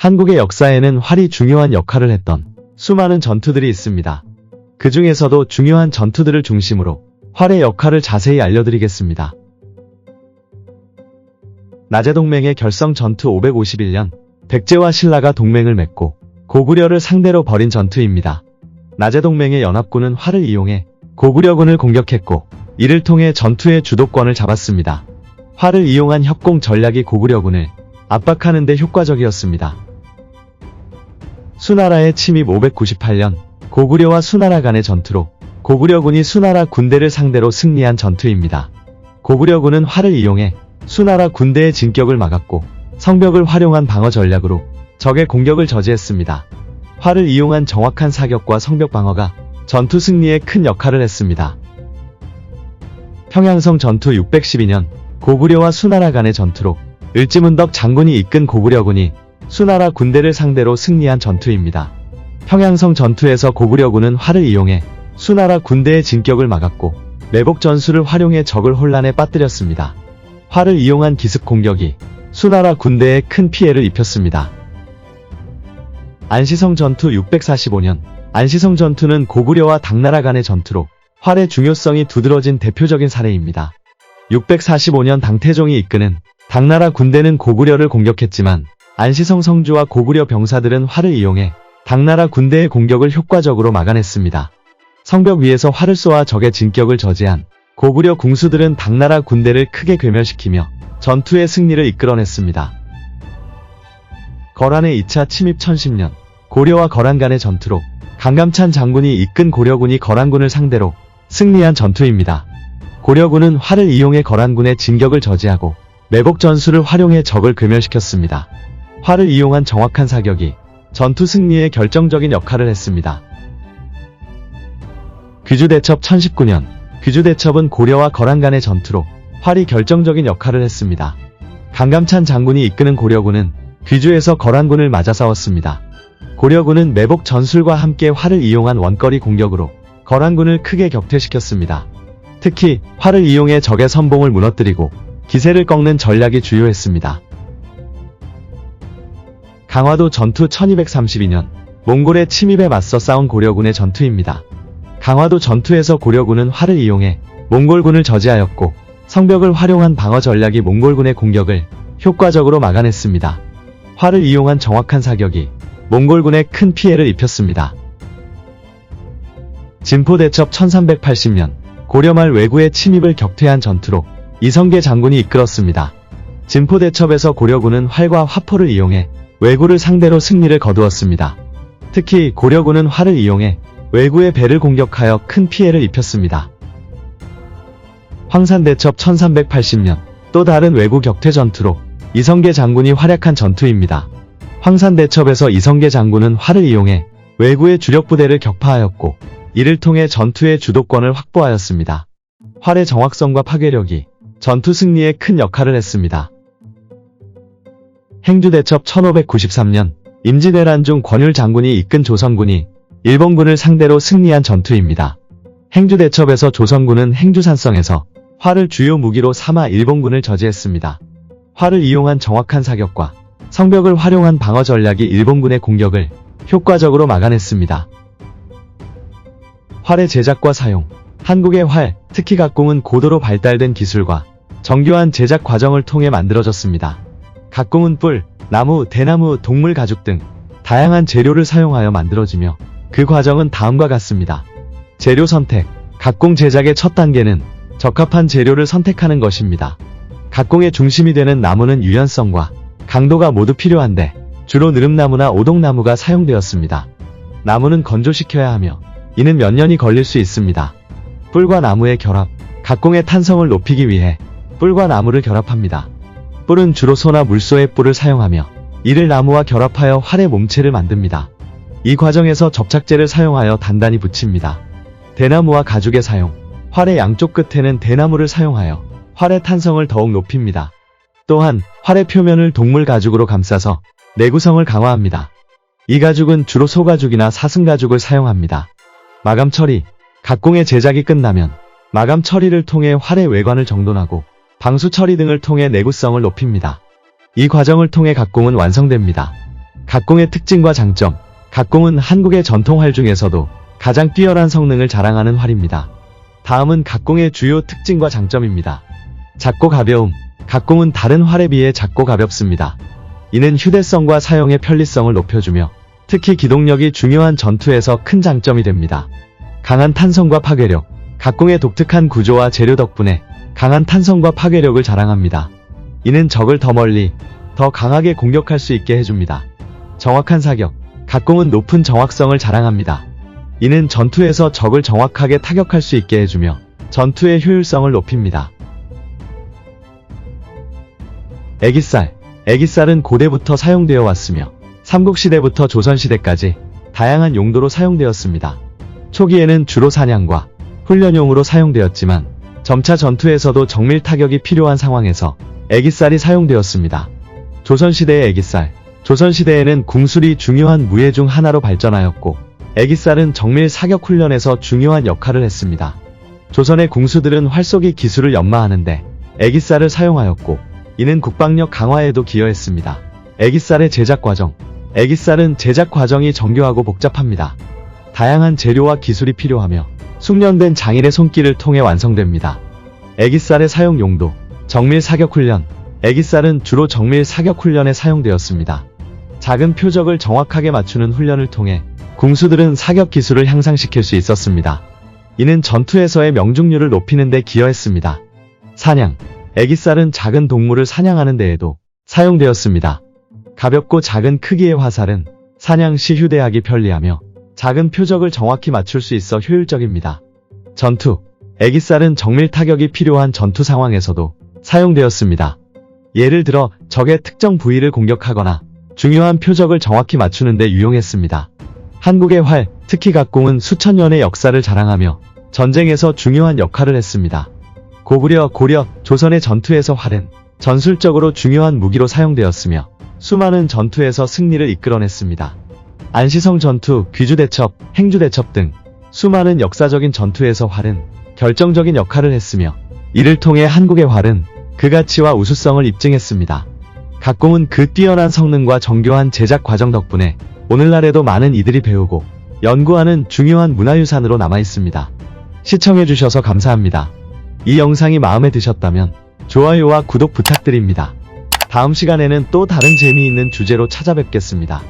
한국의 역사에는 활이 중요한 역할을 했던 수많은 전투들이 있습니다. 그 중에서도 중요한 전투들을 중심으로 활의 역할을 자세히 알려드리겠습니다. 나제동맹의 결성 전투 551년, 백제와 신라가 동맹을 맺고 고구려를 상대로 벌인 전투입니다. 나제동맹의 연합군은 활을 이용해 고구려군을 공격했고 이를 통해 전투의 주도권을 잡았습니다. 활을 이용한 협공 전략이 고구려군을 압박하는 데 효과적이었습니다. 수나라의 침입 598년, 고구려와 수나라 간의 전투로 고구려군이 수나라 군대를 상대로 승리한 전투입니다. 고구려군은 활을 이용해 수나라 군대의 진격을 막았고 성벽을 활용한 방어 전략으로 적의 공격을 저지했습니다. 활을 이용한 정확한 사격과 성벽 방어가 전투 승리에 큰 역할을 했습니다. 평양성 전투 612년, 고구려와 수나라 간의 전투로 을지문덕 장군이 이끈 고구려군이 수나라 군대를 상대로 승리한 전투입니다. 평양성 전투에서 고구려군은 활을 이용해 수나라 군대의 진격을 막았고 매복 전술을 활용해 적을 혼란에 빠뜨렸습니다. 활을 이용한 기습 공격이 수나라 군대에 큰 피해를 입혔습니다. 안시성 전투 645년, 안시성 전투는 고구려와 당나라 간의 전투로 활의 중요성이 두드러진 대표적인 사례입니다. 645년 당태종이 이끄는 당나라 군대는 고구려를 공격했지만 안시성 성주와 고구려 병사들은 활을 이용해 당나라 군대의 공격을 효과적으로 막아냈습니다. 성벽 위에서 활을 쏘아 적의 진격을 저지한 고구려 궁수들은 당나라 군대를 크게 괴멸시키며 전투의 승리를 이끌어냈습니다. 거란의 2차 침입 1010년, 고려와 거란 간의 전투로 강감찬 장군이 이끈 고려군이 거란군을 상대로 승리한 전투입니다. 고려군은 활을 이용해 거란군의 진격을 저지하고 매복 전술을 활용해 적을 괴멸시켰습니다. 활을 이용한 정확한 사격이 전투 승리에 결정적인 역할을 했습니다. 귀주대첩 1019년, 귀주대첩은 고려와 거란 간의 전투로 활이 결정적인 역할을 했습니다. 강감찬 장군이 이끄는 고려군은 귀주에서 거란군을 맞아 싸웠습니다. 고려군은 매복 전술과 함께 활을 이용한 원거리 공격으로 거란군을 크게 격퇴시켰습니다. 특히 활을 이용해 적의 선봉을 무너뜨리고 기세를 꺾는 전략이 주요했습니다. 강화도 전투 1232년, 몽골의 침입에 맞서 싸운 고려군의 전투입니다. 강화도 전투에서 고려군은 활을 이용해 몽골군을 저지하였고 성벽을 활용한 방어 전략이 몽골군의 공격을 효과적으로 막아냈습니다. 활을 이용한 정확한 사격이 몽골군에 큰 피해를 입혔습니다. 진포대첩 1380년, 고려말 왜구의 침입을 격퇴한 전투로 이성계 장군이 이끌었습니다. 진포대첩에서 고려군은 활과 화포를 이용해 왜구를 상대로 승리를 거두었습니다. 특히 고려군은 활을 이용해 왜구의 배를 공격하여 큰 피해를 입혔습니다. 황산대첩 1380년, 또 다른 왜구 격퇴 전투로 이성계 장군이 활약한 전투입니다. 황산대첩에서 이성계 장군은 활을 이용해 왜구의 주력 부대를 격파하였고 이를 통해 전투의 주도권을 확보하였습니다. 활의 정확성과 파괴력이 전투 승리에 큰 역할을 했습니다. 행주대첩 1593년, 임진왜란 중 권율 장군이 이끈 조선군이 일본군을 상대로 승리한 전투입니다. 행주대첩에서 조선군은 행주산성에서 활을 주요 무기로 삼아 일본군을 저지했습니다. 활을 이용한 정확한 사격과 성벽을 활용한 방어 전략이 일본군의 공격을 효과적으로 막아냈습니다. 활의 제작과 사용, 한국의 활, 특히 각공은 고도로 발달된 기술과 정교한 제작 과정을 통해 만들어졌습니다. 각공은 뿔, 나무, 대나무, 동물 가죽 등 다양한 재료를 사용하여 만들어지며 그 과정은 다음과 같습니다. 재료 선택, 각공 제작의 첫 단계는 적합한 재료를 선택하는 것입니다. 각공의 중심이 되는 나무는 유연성과 강도가 모두 필요한데 주로 느릅나무나 오동나무가 사용되었습니다. 나무는 건조시켜야 하며 이는 몇 년이 걸릴 수 있습니다. 뿔과 나무의 결합, 각공의 탄성을 높이기 위해 뿔과 나무를 결합합니다. 뿔은 주로 소나 물소의 뿔을 사용하며 이를 나무와 결합하여 활의 몸체를 만듭니다. 이 과정에서 접착제를 사용하여 단단히 붙입니다. 대나무와 가죽의 사용, 활의 양쪽 끝에는 대나무를 사용하여 활의 탄성을 더욱 높입니다. 또한 활의 표면을 동물 가죽으로 감싸서 내구성을 강화합니다. 이 가죽은 주로 소가죽이나 사슴가죽을 사용합니다. 마감 처리, 각공의 제작이 끝나면 마감 처리를 통해 활의 외관을 정돈하고 방수 처리 등을 통해 내구성을 높입니다. 이 과정을 통해 각공은 완성됩니다. 각공의 특징과 장점. 각공은 한국의 전통 활 중에서도 가장 뛰어난 성능을 자랑하는 활입니다. 다음은 각공의 주요 특징과 장점입니다. 작고 가벼움. 각공은 다른 활에 비해 작고 가볍습니다. 이는 휴대성과 사용의 편리성을 높여주며 특히 기동력이 중요한 전투에서 큰 장점이 됩니다. 강한 탄성과 파괴력. 각공의 독특한 구조와 재료 덕분에 강한 탄성과 파괴력을 자랑합니다. 이는 적을 더 멀리, 더 강하게 공격할 수 있게 해줍니다. 정확한 사격. 각공은 높은 정확성을 자랑합니다. 이는 전투에서 적을 정확하게 타격할 수 있게 해주며 전투의 효율성을 높입니다. 애기살. 애기살은 고대부터 사용되어 왔으며 삼국시대부터 조선시대까지 다양한 용도로 사용되었습니다. 초기에는 주로 사냥과 훈련용으로 사용되었지만 점차 전투에서도 정밀 타격이 필요한 상황에서 애기살이 사용되었습니다. 조선시대의 애기살. 조선시대에는 궁술이 중요한 무예 중 하나로 발전하였고 애기살은 정밀 사격 훈련에서 중요한 역할을 했습니다. 조선의 궁수들은 활쏘기 기술을 연마하는데 애기살을 사용하였고 이는 국방력 강화에도 기여했습니다. 애기살의 제작 과정. 애기살은 제작 과정이 정교하고 복잡합니다. 다양한 재료와 기술이 필요하며 숙련된 장인의 손길을 통해 완성됩니다. 애기살의 사용 용도. 정밀 사격 훈련. 애기살은 주로 정밀 사격 훈련에 사용되었습니다. 작은 표적을 정확하게 맞추는 훈련을 통해 궁수들은 사격 기술을 향상시킬 수 있었습니다. 이는 전투에서의 명중률을 높이는 데 기여했습니다. 사냥. 애기살은 작은 동물을 사냥하는 데에도 사용되었습니다. 가볍고 작은 크기의 화살은 사냥 시 휴대하기 편리하며 작은 표적을 정확히 맞출 수 있어 효율적입니다. 전투. 애기살은 정밀 타격이 필요한 전투 상황에서도 사용되었습니다. 예를 들어 적의 특정 부위를 공격하거나 중요한 표적을 정확히 맞추는 데 유용했습니다. 한국의 활, 특히 각공은 수천 년의 역사를 자랑하며 전쟁에서 중요한 역할을 했습니다. 고구려, 고려, 조선의 전투에서 활은 전술적으로 중요한 무기로 사용되었으며 수많은 전투에서 승리를 이끌어냈습니다. 안시성 전투, 귀주대첩, 행주대첩 등 수많은 역사적인 전투에서 활은 결정적인 역할을 했으며 이를 통해 한국의 활은 그 가치와 우수성을 입증했습니다. 각공은 그 뛰어난 성능과 정교한 제작 과정 덕분에 오늘날에도 많은 이들이 배우고 연구하는 중요한 문화유산으로 남아있습니다. 시청해주셔서 감사합니다. 이 영상이 마음에 드셨다면 좋아요와 구독 부탁드립니다. 다음 시간에는 또 다른 재미있는 주제로 찾아뵙겠습니다.